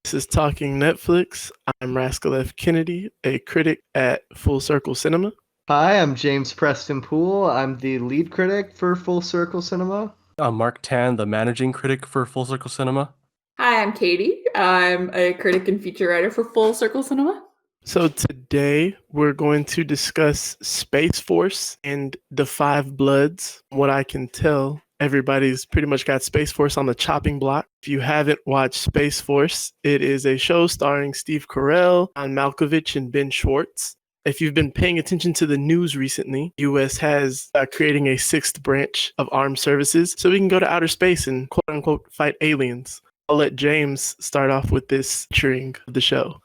This is Talking Netflix. I'm Rascal F. Kennedy, a critic at Full Circle Cinema. Hi, I'm James Preston Poole. I'm the lead critic for Full Circle Cinema. I'm Mark Tan, the managing critic for Full Circle Cinema. Hi, I'm Katie. I'm a critic and feature writer for Full Circle Cinema. So today we're going to discuss Space Force and the Five Bloods. What I can tell, everybody's pretty much got Space Force on the chopping block. If you haven't watched Space Force, it is a show starring Steve Carell, John Malkovich, and Ben Schwartz. If you've been paying attention to the news recently, U.S. has creating a sixth branch of armed services so we can go to outer space and quote-unquote fight aliens. I'll let James start off with this featuring of the show.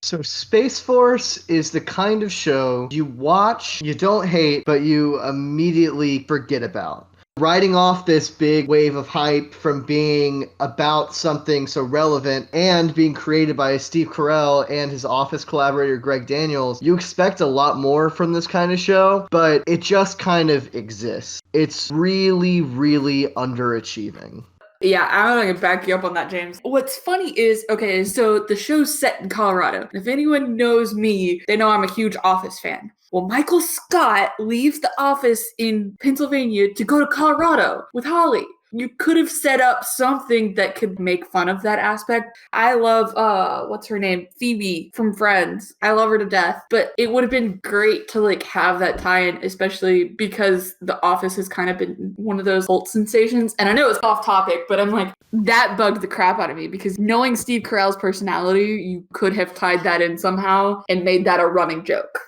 So Space Force is the kind of show you watch, you don't hate, but you immediately forget about. Riding off this big wave of hype from being about something so relevant and being created by Steve Carell and his office collaborator Greg Daniels, you expect a lot more from this kind of show, but it just kind of exists. It's really, really underachieving. Yeah, I'm going to back you up on that, James. What's funny is, okay, so the show's set in Colorado. If anyone knows me, they know I'm a huge Office fan. Well, Michael Scott leaves the office in Pennsylvania to go to Colorado with Holly. You could have set up something that could make fun of that aspect. I love, what's her name? Phoebe from Friends. I love her to death. But it would have been great to, have that tie-in, especially because The Office has kind of been one of those cult sensations. And I know it's off topic, but I'm like, that bugged the crap out of me because knowing Steve Carell's personality, you could have tied that in somehow and made that a running joke.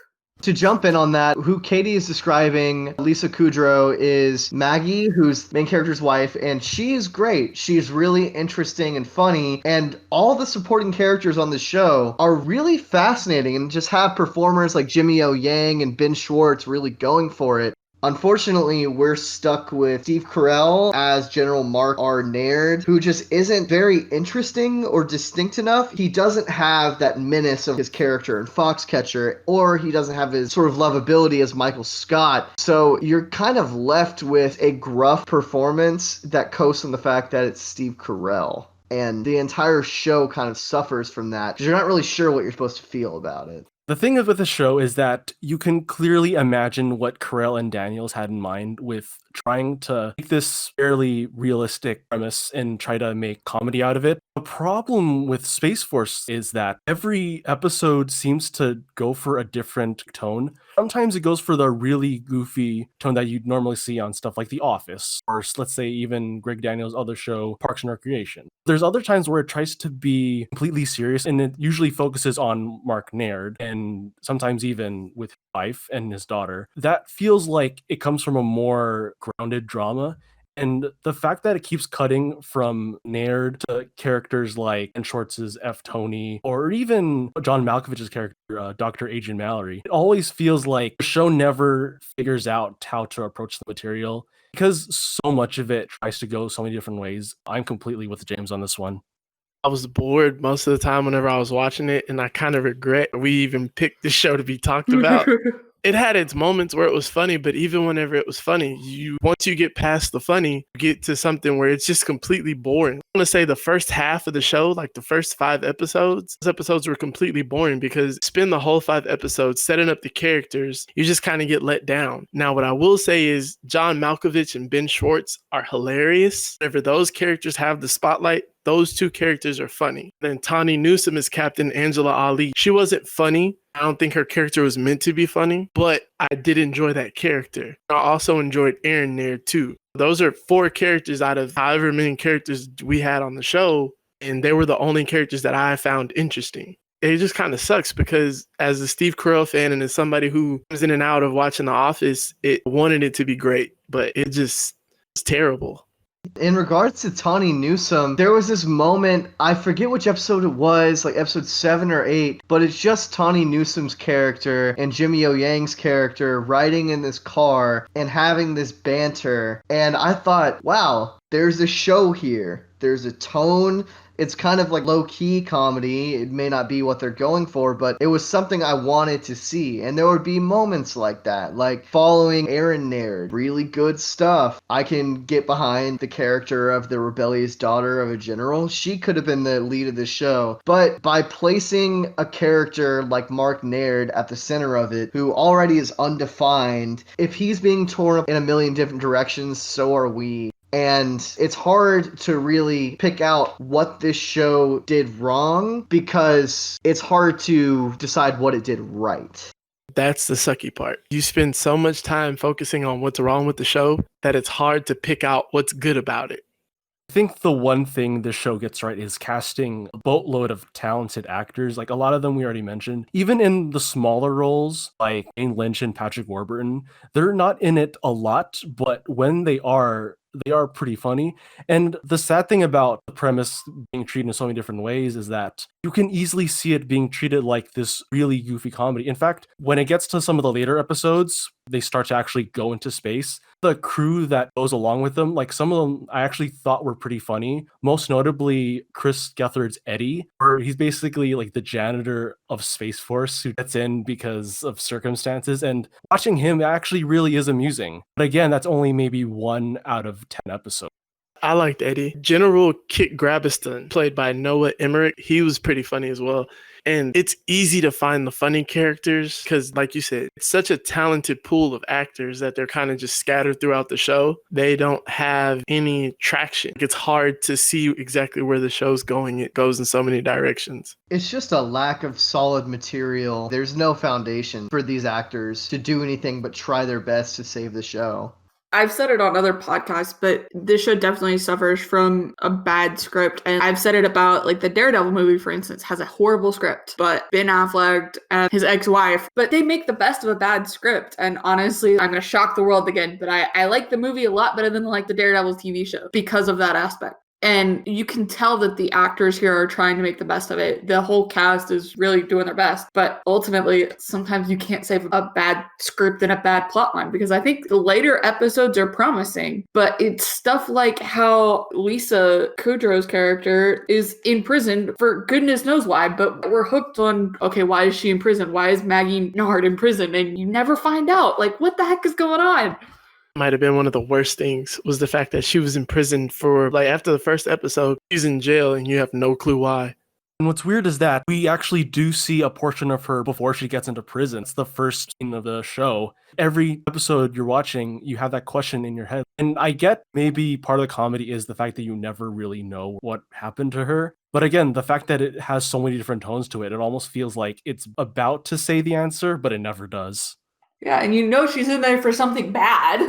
To jump in on that, who Katie is describing, Lisa Kudrow, is Maggie, who's main character's wife, and she is great. She's really interesting and funny, and all the supporting characters on the show are really fascinating and just have performers like Jimmy O. Yang and Ben Schwartz really going for it. Unfortunately, we're stuck with Steve Carell as General Mark R. Naird, who just isn't very interesting or distinct enough. He doesn't have that menace of his character in Foxcatcher, or he doesn't have his sort of lovability as Michael Scott. So you're kind of left with a gruff performance that coasts on the fact that it's Steve Carell. And the entire show kind of suffers from that because you're not really sure what you're supposed to feel about it. The thing with the show is that you can clearly imagine what Carell and Daniels had in mind with trying to make this fairly realistic premise and try to make comedy out of it. The problem with Space Force is that every episode seems to go for a different tone. Sometimes it goes for the really goofy tone that you'd normally see on stuff like The Office, or let's say even Greg Daniels' other show, Parks and Recreation. There's other times where it tries to be completely serious, and it usually focuses on Mark Naird, and sometimes even with his wife and his daughter. That feels like it comes from a more grounded drama. And the fact that it keeps cutting from Naird to characters like Ben Schwartz's F. Tony, or even John Malkovich's character, Dr. Adrian Mallory, it always feels like the show never figures out how to approach the material because so much of it tries to go so many different ways. I'm completely with James on this one. I was bored most of the time whenever I was watching it, and I kind of regret we even picked this show to be talked about. It had its moments where it was funny, but even whenever it was funny, once you get past the funny, you get to something where it's just completely boring. I want to say the first half of the show, like the first 5 episodes, those episodes were completely boring because spend the whole 5 episodes setting up the characters, you just kind of get let down. Now, what I will say is John Malkovich and Ben Schwartz are hilarious. Whenever those characters have the spotlight, those 2 characters are funny. Then Tawny Newsome is Captain Angela Ali. She wasn't funny. I don't think her character was meant to be funny, but I did enjoy that character. I also enjoyed Aaron there too. Those are 4 characters out of however many characters we had on the show, and they were the only characters that I found interesting. It just kind of sucks because as a Steve Carell fan and as somebody who comes in and out of watching The Office, it wanted it to be great, but it just was terrible. In regards to Tawny Newsome, there was this moment, I forget which episode it was, like episode 7 or 8, but it's just Tawny Newsome's character and Jimmy O. Yang's character riding in this car and having this banter. And I thought, wow, there's a show here. There's a tone, It's kind of like low-key comedy. It may not be what they're going for, but it was something I wanted to see. And there would be moments like that, like following Aaron Naird. Really good stuff. I can get behind the character of the rebellious daughter of a general. She could have been the lead of the show. But by placing a character like Mark Naird at the center of it, who already is undefined, if he's being torn up in a million different directions, so are we. And it's hard to really pick out what this show did wrong because it's hard to decide what it did right. That's the sucky part. You spend so much time focusing on what's wrong with the show that it's hard to pick out what's good about it. I think the one thing this show gets right is casting a boatload of talented actors. Like a lot of them we already mentioned. Even in the smaller roles, like Jane Lynch and Patrick Warburton, they're not in it a lot, but when they are pretty funny. And the sad thing about the premise being treated in so many different ways is that you can easily see it being treated like this really goofy comedy. In fact, when it gets to some of the later episodes, they start to actually go into space. The crew that goes along with them, like some of them I actually thought were pretty funny. Most notably, Chris Gethard's Eddie, where he's basically like the janitor of Space Force who gets in because of circumstances. And watching him actually really is amusing. But again, that's only maybe 1 out of 10 episodes. I liked Eddie. General Kit Grabiston, played by Noah Emmerich, he was pretty funny as well. And it's easy to find the funny characters because, like you said, it's such a talented pool of actors that they're kind of just scattered throughout the show. They don't have any traction. It's hard to see exactly where the show's going. It goes in so many directions. It's just a lack of solid material. There's no foundation for these actors to do anything but try their best to save the show. I've said it on other podcasts, but this show definitely suffers from a bad script. And I've said it about, like, the Daredevil movie, for instance, has a horrible script. But Ben Affleck and his ex-wife, but they make the best of a bad script. And honestly, I'm going to shock the world again, but I like the movie a lot better than, like, the Daredevil TV show because of that aspect. And you can tell that the actors here are trying to make the best of it. The whole cast is really doing their best. But ultimately, sometimes you can't save a bad script and a bad plotline, because I think the later episodes are promising. But it's stuff like how Lisa Kudrow's character is in prison for goodness knows why. But we're hooked on, okay, why is she in prison? Why is Maggie Nard in prison? And you never find out. Like, what the heck is going on? Might have been one of the worst things was the fact that she was in prison for, like, after the first episode, she's in jail and you have no clue why. And what's weird is that we actually do see a portion of her before she gets into prison. It's the first scene of the show. Every episode you're watching, you have that question in your head. And I get maybe part of the comedy is the fact that you never really know what happened to her. But again, the fact that it has so many different tones to it, it almost feels like it's about to say the answer, but it never does. Yeah, and you know she's in there for something bad.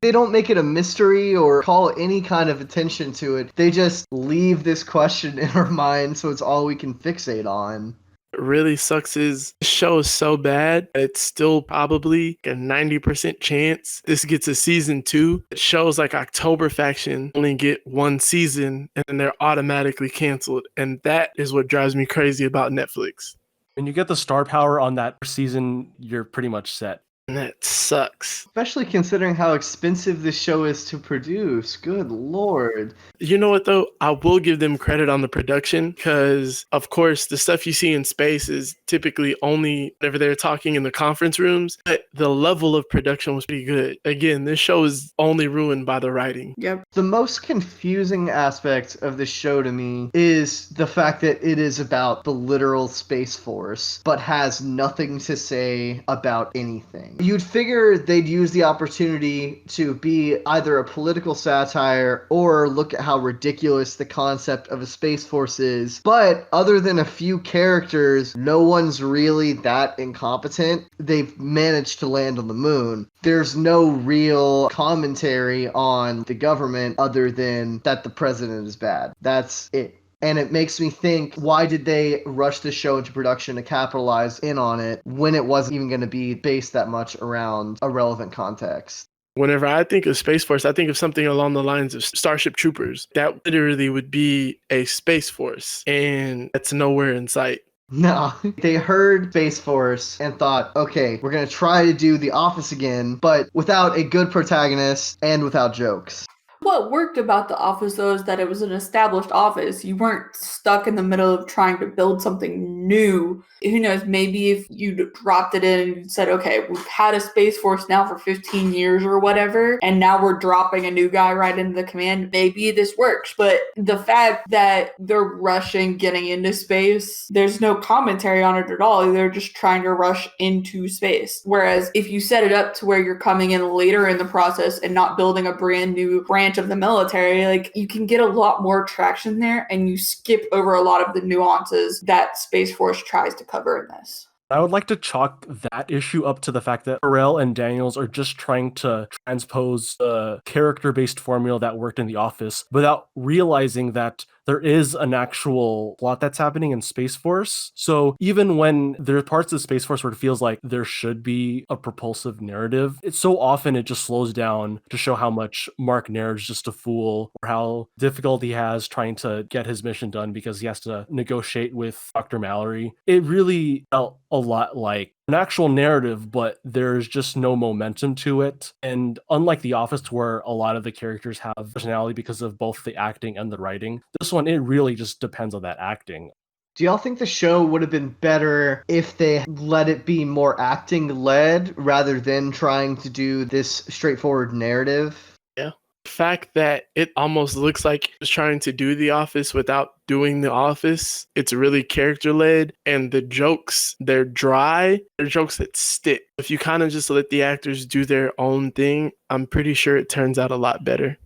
They don't make it a mystery or call any kind of attention to it. They just leave this question in our mind, so it's all we can fixate on. What really sucks is the show is so bad, it's still probably a 90% chance this gets a season 2. Shows like October Faction only get 1 season and then they're automatically canceled. And that is what drives me crazy about Netflix. When you get the star power on that season, you're pretty much set. And that sucks. Especially considering how expensive this show is to produce. Good lord. You know what, though? I will give them credit on the production because, of course, the stuff you see in space is typically only whenever they're talking in the conference rooms. But the level of production was pretty good. Again, this show is only ruined by the writing. Yep. The most confusing aspect of the show to me is the fact that it is about the literal Space Force, but has nothing to say about anything. You'd figure they'd use the opportunity to be either a political satire or look at how ridiculous the concept of a Space Force is. But other than a few characters, no one's really that incompetent. They've managed to land on the moon. There's no real commentary on the government other than that the president is bad. That's it. And it makes me think, why did they rush the show into production to capitalize in on it when it wasn't even going to be based that much around a relevant context? Whenever I think of Space Force, I think of something along the lines of Starship Troopers. That literally would be a Space Force, and that's nowhere in sight. No, they heard Space Force and thought, okay, we're going to try to do The Office again, but without a good protagonist and without jokes. What worked about The Office, though, is that it was an established office. You weren't stuck in the middle of trying to build something new. Who knows, maybe if you dropped it in and said, okay, we've had a Space Force now for 15 years or whatever, and now we're dropping a new guy right into the command, maybe this works. But the fact that they're rushing getting into space, there's no commentary on it at all. They're just trying to rush into space. Whereas if you set it up to where you're coming in later in the process and not building a brand new branch of the military, like, you can get a lot more traction there, and you skip over a lot of the nuances that Space Force tries to cover in this. I would like to chalk that issue up to the fact that Carell and Daniels are just trying to transpose the character-based formula that worked in The Office without realizing that there is an actual plot that's happening in Space Force. So even when there are parts of Space Force where it feels like there should be a propulsive narrative, it's so often it just slows down to show how much Mark Nair's just a fool, or how difficult he has trying to get his mission done because he has to negotiate with Dr. Mallory. It really felt a lot like an actual narrative, but there's just no momentum to it. And unlike The Office, where a lot of the characters have personality because of both the acting and the writing, this one, it really just depends on that acting. Do y'all think the show would have been better if they let it be more acting led rather than trying to do this straightforward narrative? Yeah. The fact that it almost looks like it's trying to do The Office without doing The Office, it's really character led, and the jokes, they're dry, they're jokes that stick. If you kind of just let the actors do their own thing, I'm pretty sure it turns out a lot better.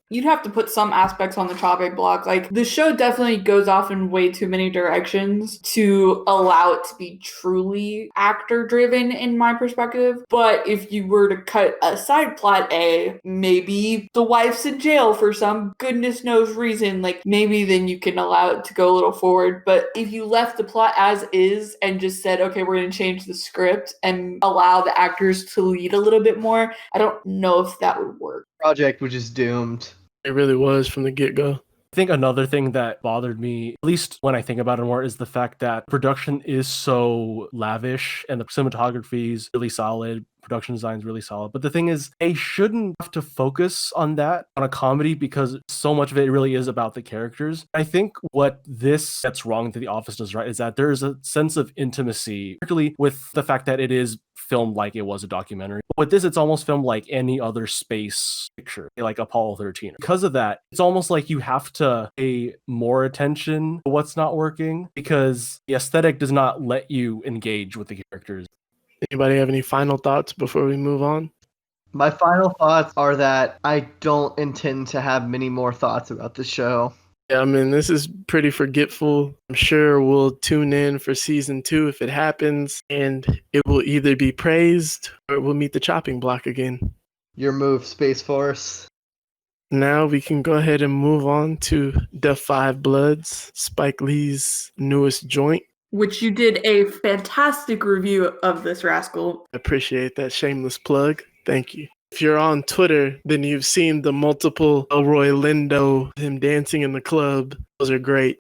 You'd have to put some aspects on the chopping block. Like, the show definitely goes off in way too many directions to allow it to be truly actor-driven, in my perspective. But if you were to cut a side plot A, maybe the wife's in jail for some goodness knows reason, like, maybe then you can allow it to go a little forward. But if you left the plot as is and just said, okay, we're going to change the script and allow the actors to lead a little bit more, I don't know if that would work. Project was just doomed. It really was from the get-go. I think another thing that bothered me, at least when I think about it more, is the fact that production is so lavish and the cinematography is really solid. Production design is really solid. But the thing is, they shouldn't have to focus on that on a comedy because so much of it really is about the characters. I think what this gets wrong that The Office does right is that there is a sense of intimacy, particularly with the fact that it is filmed like it was a documentary. With this, it's almost filmed like any other space picture, like Apollo 13. Because of that, it's almost like you have to pay more attention to what's not working because the aesthetic does not let you engage with the characters. Anybody have any final thoughts before we move on? My final thoughts are that I don't intend to have many more thoughts about the show. Yeah, I mean, this is pretty forgetful. I'm sure we'll tune in for season 2 if it happens, and it will either be praised or we'll meet the chopping block again. Your move, Space Force. Now we can go ahead and move on to The Five Bloods, Spike Lee's newest joint. Which you did a fantastic review of this rascal. I appreciate that shameless plug. Thank you. If you're on Twitter, then you've seen the multiple Elroy Lindo, him dancing in the club. Those are great.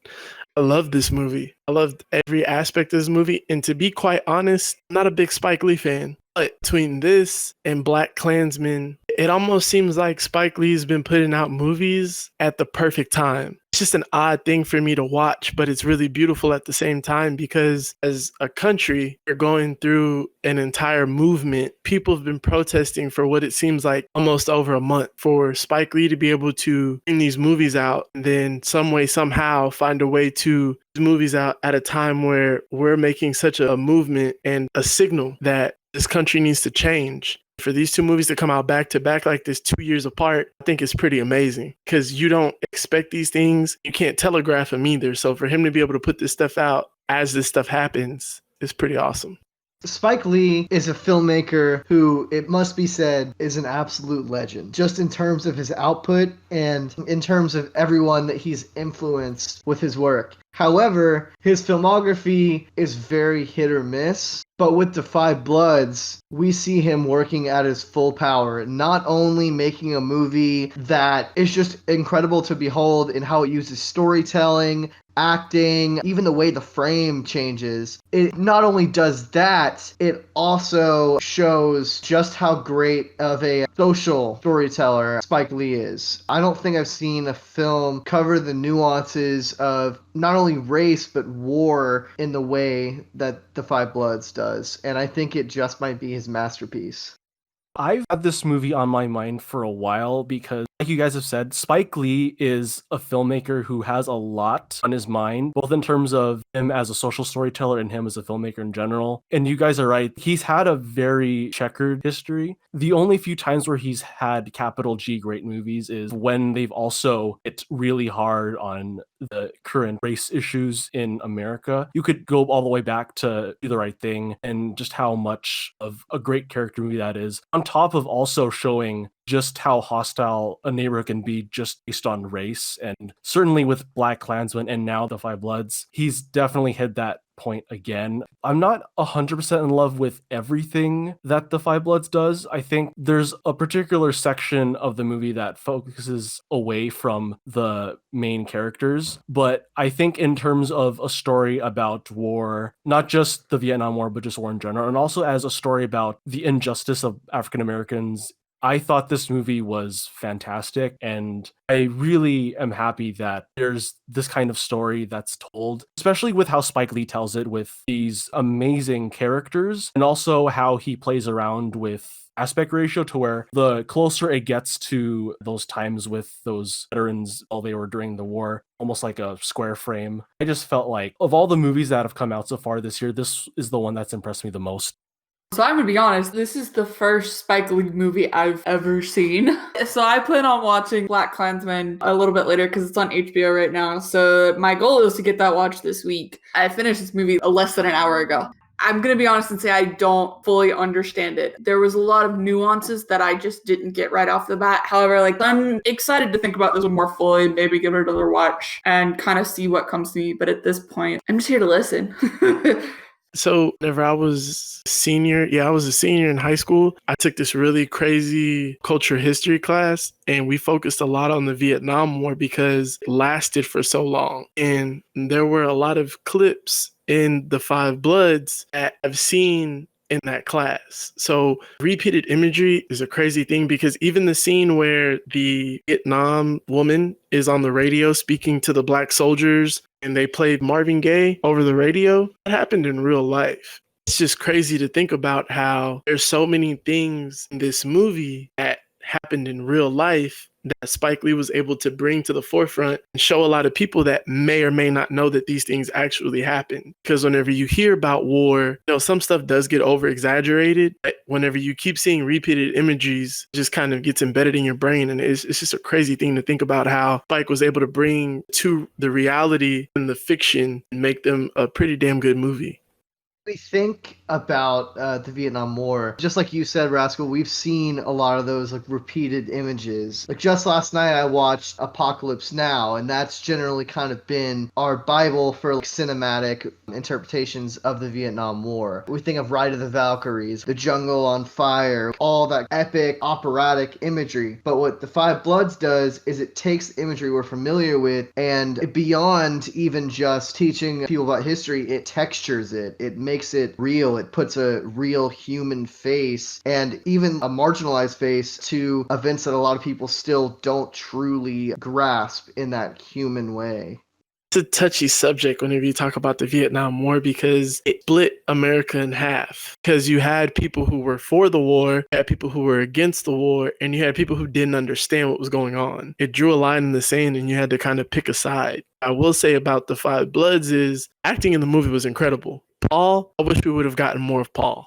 I love this movie. I loved every aspect of this movie. And to be quite honest, I'm not a big Spike Lee fan. But between this and Black Klansman, it almost seems like Spike Lee's been putting out movies at the perfect time. It's just an odd thing for me to watch, but it's really beautiful at the same time because as a country, we're going through an entire movement. People have been protesting for what it seems like almost over a month. For Spike Lee to be able to bring these movies out and then some way, somehow find a way to movies out at a time where we're making such a movement and a signal that this country needs to change. For these two movies to come out back to back like this 2 years apart, I think it's pretty amazing because you don't expect these things. You can't telegraph them either. So for him to be able to put this stuff out as this stuff happens is pretty awesome. Spike Lee is a filmmaker who, it must be said, is an absolute legend, just in terms of his output and in terms of everyone that he's influenced with his work. However, his filmography is very hit or miss, but with The Five Bloods, we see him working at his full power, not only making a movie that is just incredible to behold in how it uses storytelling acting, even the way the frame changes. It not only does that, it also shows just how great of a social storyteller Spike Lee is. I don't think I've seen a film cover the nuances of not only race but war in the way that The Five Bloods does, and I think it just might be his masterpiece. I've had this movie on my mind for a while because, like you guys have said, Spike Lee is a filmmaker who has a lot on his mind, both in terms of him as a social storyteller and him as a filmmaker in general. And you guys are right. He's had a very checkered history. The only few times where he's had capital G great movies is when they've also hit really hard on the current race issues in America. You could go all the way back to Do the Right Thing and just how much of a great character movie that is, on top of also showing just how hostile a neighborhood can be just based on race. And certainly with Black Klansman and now The Five Bloods, he's definitely hit that point again. I'm not 100% in love with everything that The Five Bloods does. I think there's a particular section of the movie that focuses away from the main characters. But I think in terms of a story about war, not just the Vietnam War, but just war in general, and also as a story about the injustice of African Americans, I thought this movie was fantastic, and I really am happy that there's this kind of story that's told, especially with how Spike Lee tells it with these amazing characters, and also how he plays around with aspect ratio to where the closer it gets to those times with those veterans while they were during the war, almost like a square frame. I just felt like of all the movies that have come out so far this year, this is the one that's impressed me the most. So I'm gonna be honest, this is the first Spike Lee movie I've ever seen. So I plan on watching Black Klansman a little bit later because it's on HBO right now. So my goal is to get that watched this week. I finished this movie less than an hour ago. I'm gonna be honest and say I don't fully understand it. There was a lot of nuances that I just didn't get right off the bat. However, I'm excited to think about this one more fully, maybe give it another watch and kind of see what comes to me. But at this point, I'm just here to listen. So whenever I was a senior in high school, I took this really crazy culture history class, and we focused a lot on the Vietnam War because it lasted for so long. And there were a lot of clips in The Five Bloods that I've seen in that class. So repeated imagery is a crazy thing because even the scene where the Vietnam woman is on the radio speaking to the black soldiers and they played Marvin Gaye over the radio, that happened in real life. It's just crazy to think about how there's so many things in this movie that happened in real life that Spike Lee was able to bring to the forefront and show a lot of people that may or may not know that these things actually happen. Because whenever you hear about war, some stuff does get over exaggerated, but whenever you keep seeing repeated images, it just kind of gets embedded in your brain. And it's just a crazy thing to think about how Spike was able to bring to the reality and the fiction and make them a pretty damn good movie. We think about the Vietnam War, just like you said, Rascal, we've seen a lot of those repeated images. Just last night I watched Apocalypse Now, and that's generally kind of been our Bible for cinematic interpretations of the Vietnam War. We think of Ride of the Valkyries, The Jungle on Fire, all that epic operatic imagery. But what The Five Bloods does is it takes the imagery we're familiar with, and beyond even just teaching people about history, it textures it. It makes it real. It puts a real human face and even a marginalized face to events that a lot of people still don't truly grasp in that human way. It's a touchy subject whenever you talk about the Vietnam War because it split America in half. Because you had people who were for the war, you had people who were against the war, and you had people who didn't understand what was going on. It drew a line in the sand and you had to kind of pick a side. I will say about The Five Bloods is acting in the movie was incredible. Paul, I wish we would have gotten more of Paul.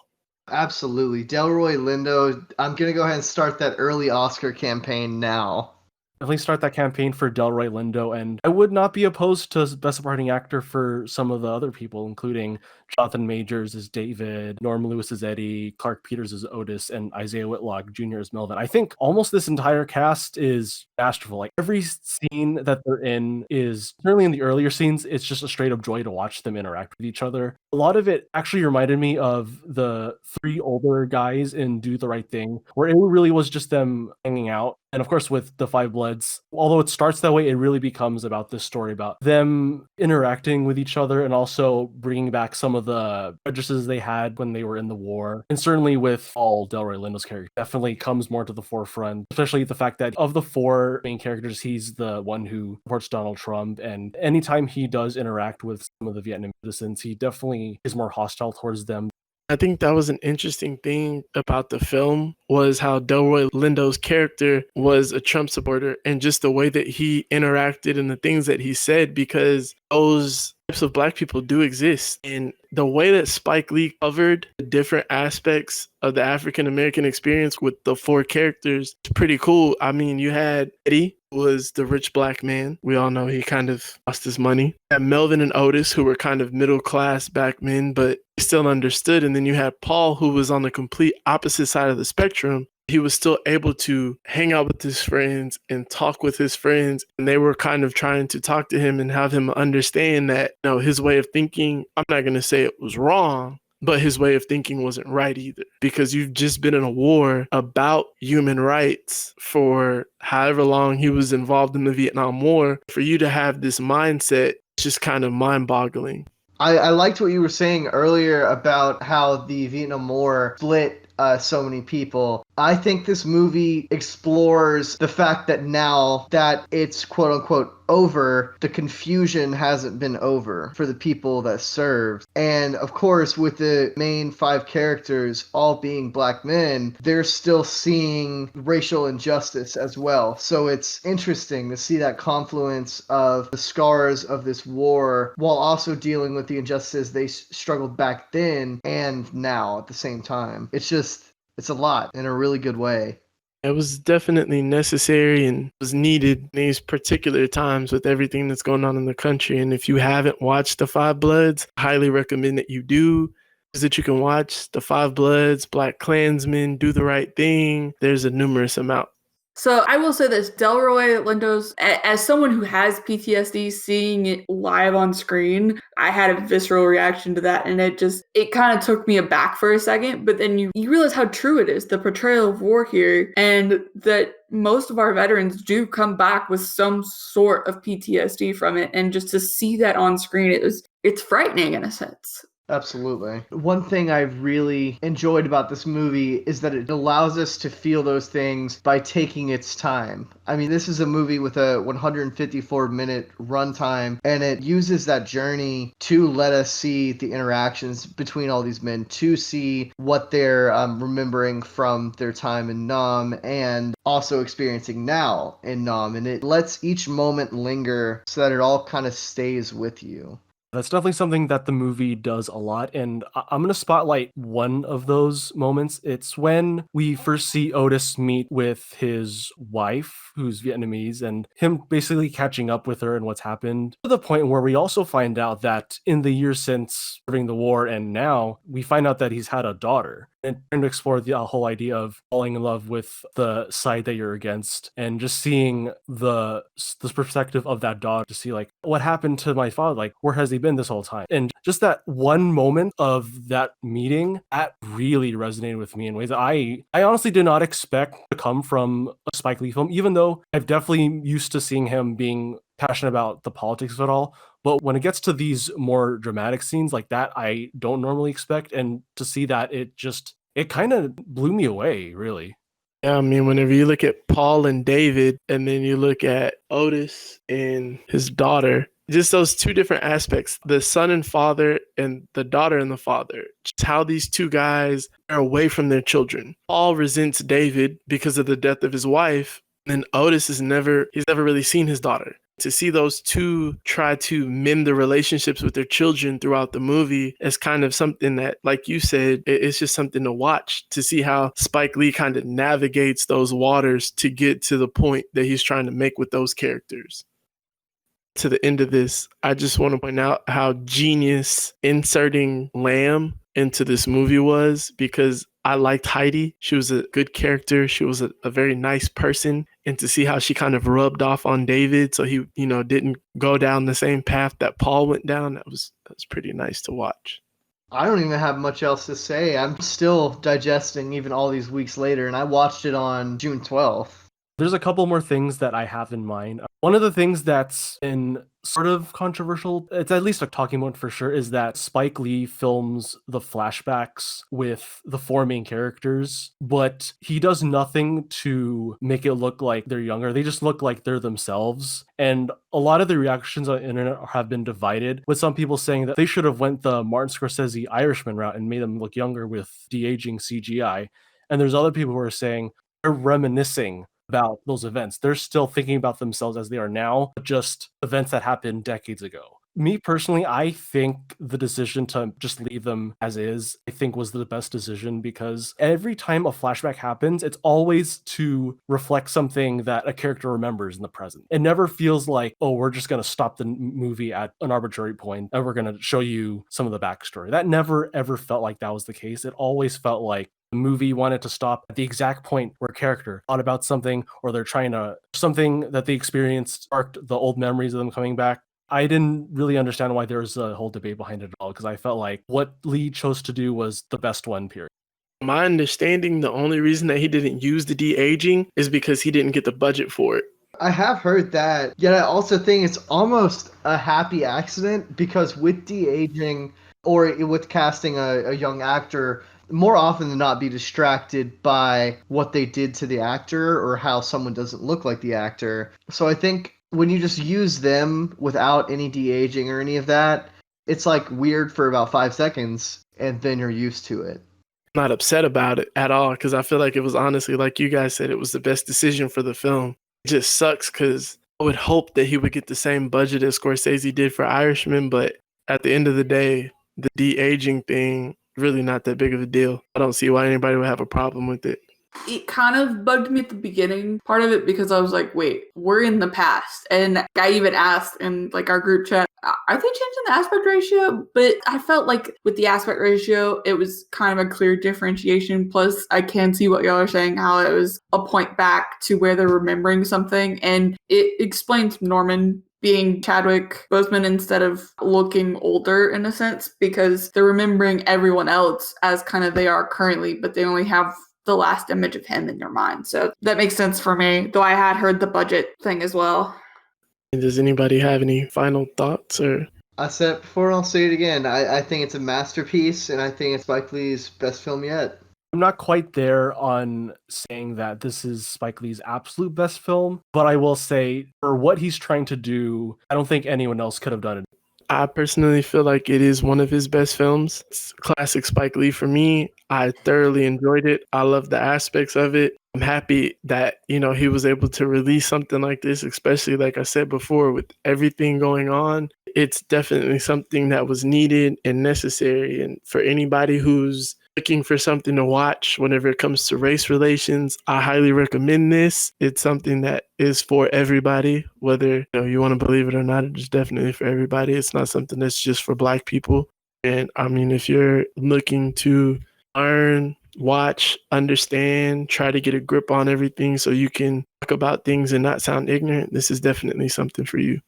Absolutely. Delroy Lindo, I'm going to go ahead and start that early Oscar campaign now. Definitely start that campaign for Delroy Lindo, and I would not be opposed to Best Supporting Actor for some of the other people, including Jonathan Majors is David, Norm Lewis is Eddie, Clark Peters is Otis, and Isaiah Whitlock Jr. is Melvin. I think almost this entire cast is masterful. Like every scene that they're in is, certainly in the earlier scenes, it's just a straight up joy to watch them interact with each other. A lot of it actually reminded me of the three older guys in Do the Right Thing, where it really was just them hanging out. And of course, with the Five Bloods, although it starts that way, it really becomes about this story about them interacting with each other and also bringing back some of the prejudices they had when they were in the war. And certainly with all Delroy Lindo's character, definitely comes more to the forefront, especially the fact that of the four main characters, he's the one who supports Donald Trump. And anytime he does interact with some of the Vietnamese citizens, he definitely is more hostile towards them. I think that was an interesting thing about the film was how Delroy Lindo's character was a Trump supporter and just the way that he interacted and the things that he said, because those types of Black people do exist. And the way that Spike Lee covered the different aspects of the African American experience with the four characters is pretty cool. I mean, you had Eddie, who was the rich Black man. We all know he kind of lost his money. You had Melvin and Otis, who were kind of middle class Black men, but still understood. And then you had Paul, who was on the complete opposite side of the spectrum. He was still able to hang out with his friends and talk with his friends. And they were kind of trying to talk to him and have him understand that, you know, his way of thinking, I'm not going to say it was wrong, but his way of thinking wasn't right either, because you've just been in a war about human rights for however long he was involved in the Vietnam War. For you to have this mindset, it's just kind of mind-boggling. I liked what you were saying earlier about how the Vietnam War split so many people. I think this movie explores the fact that now that it's quote unquote over, the confusion hasn't been over for the people that served. And of course, with the main five characters all being Black men, they're still seeing racial injustice as well. So it's interesting to see that confluence of the scars of this war while also dealing with the injustices they struggled back then and now at the same time. It's a lot in a really good way. It was definitely necessary and was needed in these particular times with everything that's going on in the country. And if you haven't watched The Five Bloods, I highly recommend that you do, is that you can watch The Five Bloods, Black Klansmen, Do the Right Thing. There's a numerous amount. So I will say this, Delroy Lindo's, as someone who has PTSD, seeing it live on screen, I had a visceral reaction to that, and it kind of took me aback for a second, but then you realize how true it is, the portrayal of war here, and that most of our veterans do come back with some sort of PTSD from it, and just to see that on screen, it's frightening in a sense. Absolutely. One thing I've really enjoyed about this movie is that it allows us to feel those things by taking its time. I mean, this is a movie with a 154-minute runtime, and it uses that journey to let us see the interactions between all these men, to see what they're remembering from their time in Nam and also experiencing now in Nam. And it lets each moment linger so that it all kind of stays with you. That's definitely something that the movie does a lot, and I'm going to spotlight one of those moments. It's when we first see Otis meet with his wife, who's Vietnamese, and him basically catching up with her and what's happened, to the point where we also find out that in the years since during the war and now, we find out that he's had a daughter. And trying to explore the whole idea of falling in love with the side that you're against, and just seeing the perspective of that daughter, to see like, what happened to my father? Like, where has he been this whole time? And just that one moment of that meeting, that really resonated with me in ways that I honestly did not expect to come from a Spike Lee film, even though I've definitely used to seeing him being passionate about the politics of it all. But when it gets to these more dramatic scenes like that, I don't normally expect. And to see that, it kind of blew me away, really. Yeah, I mean, whenever you look at Paul and David, and then you look at Otis and his daughter, just those two different aspects, the son and father and the daughter and the father, just how these two guys are away from their children. Paul resents David because of the death of his wife, and Otis he's never really seen his daughter. To see those two try to mend the relationships with their children throughout the movie is kind of something that, like you said, it's just something to watch, to see how Spike Lee kind of navigates those waters to get to the point that he's trying to make with those characters. to the end of this, I just want to point out how genius inserting Lamb into this movie was, because I liked Heidi. She was a good character. She was a very nice person. And to see how she kind of rubbed off on David so he, didn't go down the same path that Paul went down, that was pretty nice to watch. I don't even have much else to say. I'm still digesting even all these weeks later, and I watched it on June 12th. There's a couple more things that I have in mind. One of the things that's been sort of controversial, it's at least a talking point for sure, is that Spike Lee films the flashbacks with the four main characters, but he does nothing to make it look like they're younger. They just look like they're themselves. And a lot of the reactions on the internet have been divided, with some people saying that they should have went the Martin Scorsese Irishman route and made them look younger with de-aging CGI. And there's other people who are saying they're reminiscing about those events. They're still thinking about themselves as they are now, but just events that happened decades ago. Me personally, I think the decision to just leave them as is, I think was the best decision, because every time a flashback happens, it's always to reflect something that a character remembers in the present. It never feels like, oh, we're just going to stop the movie at an arbitrary point and we're going to show you some of the backstory. That never ever felt like that was the case. It always felt like the movie wanted to stop at the exact point where a character thought about something, or they're trying to, something that they experienced sparked the old memories of them coming back. I didn't really understand why there was a whole debate behind it at all, because I felt like what Lee chose to do was the best one, period. My understanding, the only reason that he didn't use the de-aging is because he didn't get the budget for it. I have heard that, yet I also think it's almost a happy accident, because with de-aging or with casting a young actor, more often than not be distracted by what they did to the actor or how someone doesn't look like the actor. So I think when you just use them without any de-aging or any of that, it's like weird for about 5 seconds and then you're used to it. I'm not upset about it at all, because I feel like it was honestly, like you guys said, it was the best decision for the film. It just sucks because I would hope that he would get the same budget as Scorsese did for Irishman, but at the end of the day, the de-aging thing, really not that big of a deal. I don't see why anybody would have a problem with it. It kind of bugged me at the beginning part of it, because I was like, wait, we're in the past. And I even asked in like our group chat, are they changing the aspect ratio? But I felt like with the aspect ratio, it was kind of a clear differentiation. Plus, I can see what y'all are saying, how it was a point back to where they're remembering something. And it explains Norman being Chadwick Boseman instead of looking older in a sense, because they're remembering everyone else as kind of they are currently, but they only have the last image of him in their mind. So that makes sense for me, though I had heard the budget thing as well. Does anybody have any final thoughts? Or I said it before, and I'll say it again. I think it's a masterpiece, and I think it's Spike Lee's best film yet. I'm not quite there on saying that this is Spike Lee's absolute best film, but I will say for what he's trying to do, I don't think anyone else could have done it. I personally feel like it is one of his best films. It's classic Spike Lee for me. I thoroughly enjoyed it. I love the aspects of it. I'm happy that, he was able to release something like this, especially like I said before, with everything going on. It's definitely something that was needed and necessary. And for anybody who's looking for something to watch whenever it comes to race relations, I highly recommend this. It's something that is for everybody, whether you want to believe it or not. It's definitely for everybody. It's not something that's just for Black people. And I mean, if you're looking to learn, watch, understand, try to get a grip on everything so you can talk about things and not sound ignorant, this is definitely something for you.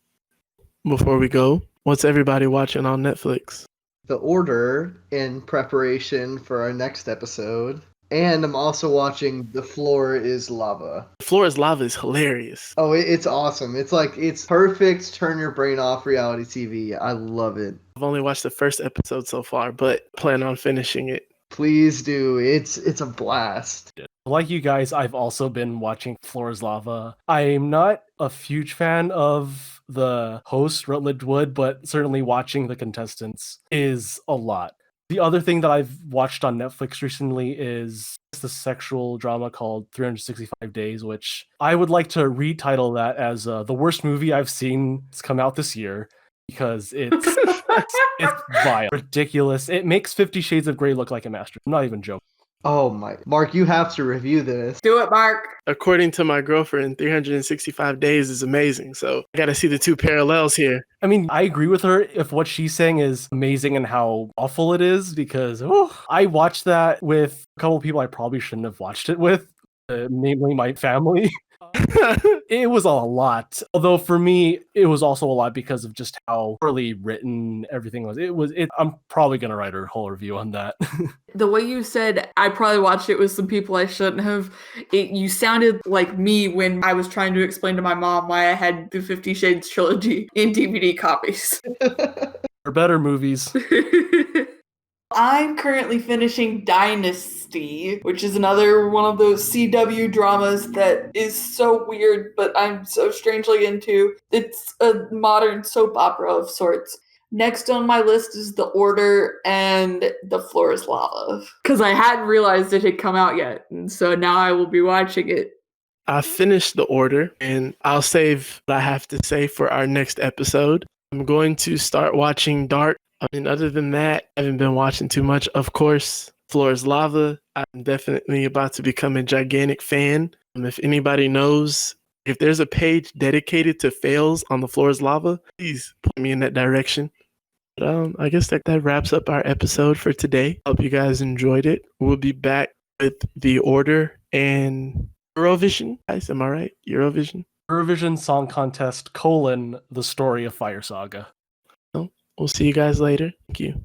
Before we go, what's everybody watching on Netflix? The Order, in preparation for our next episode. And I'm also watching The Floor is Lava. The Floor is Lava is hilarious. Oh, it's awesome. It's perfect turn your brain off reality TV. I love it. I've only watched the first episode so far, but plan on finishing it. Please do. It's a blast. Like you guys, I've also been watching Floor is Lava. I'm not a huge fan of the host, Rutledge Wood, but certainly watching the contestants is a lot. The other thing that I've watched on Netflix recently is the sexual drama called 365 Days, which I would like to retitle that as the worst movie I've seen that's come out this year, because it's vile, ridiculous. It makes 50 Shades of Grey look like a masterpiece. I'm not even joking. Oh my, Mark, you have to review this. Do it, Mark. According to my girlfriend, 365 days is amazing. So I got to see the two parallels here. I mean, I agree with her if what she's saying is amazing and how awful it is, because I watched that with a couple of people I probably shouldn't have watched it with, namely my family. It was a lot. Although for me, it was also a lot because of just how poorly written everything was. I'm probably going to write a whole review on that. The way you said I probably watched it with some people I shouldn't have, you sounded like me when I was trying to explain to my mom why I had the 50 Shades trilogy in DVD copies. Or better movies. I'm currently finishing Dynasty, which is another one of those CW dramas that is so weird, but I'm so strangely into. It's a modern soap opera of sorts. Next on my list is The Order and The Floor is Lava, because I hadn't realized it had come out yet, and so now I will be watching it. I finished The Order, and I'll save what I have to say for our next episode. I'm going to start watching Dark. I mean, other than that, I haven't been watching too much. Of course, Floor is Lava. I'm definitely about to become a gigantic fan. If anybody knows, if there's a page dedicated to fails on The Floor is Lava, please point me in that direction. But, I guess that wraps up our episode for today. Hope you guys enjoyed it. We'll be back with The Order and Eurovision. Guys, am I right? Eurovision? Eurovision Song Contest, the story of Fire Saga. We'll see you guys later. Thank you.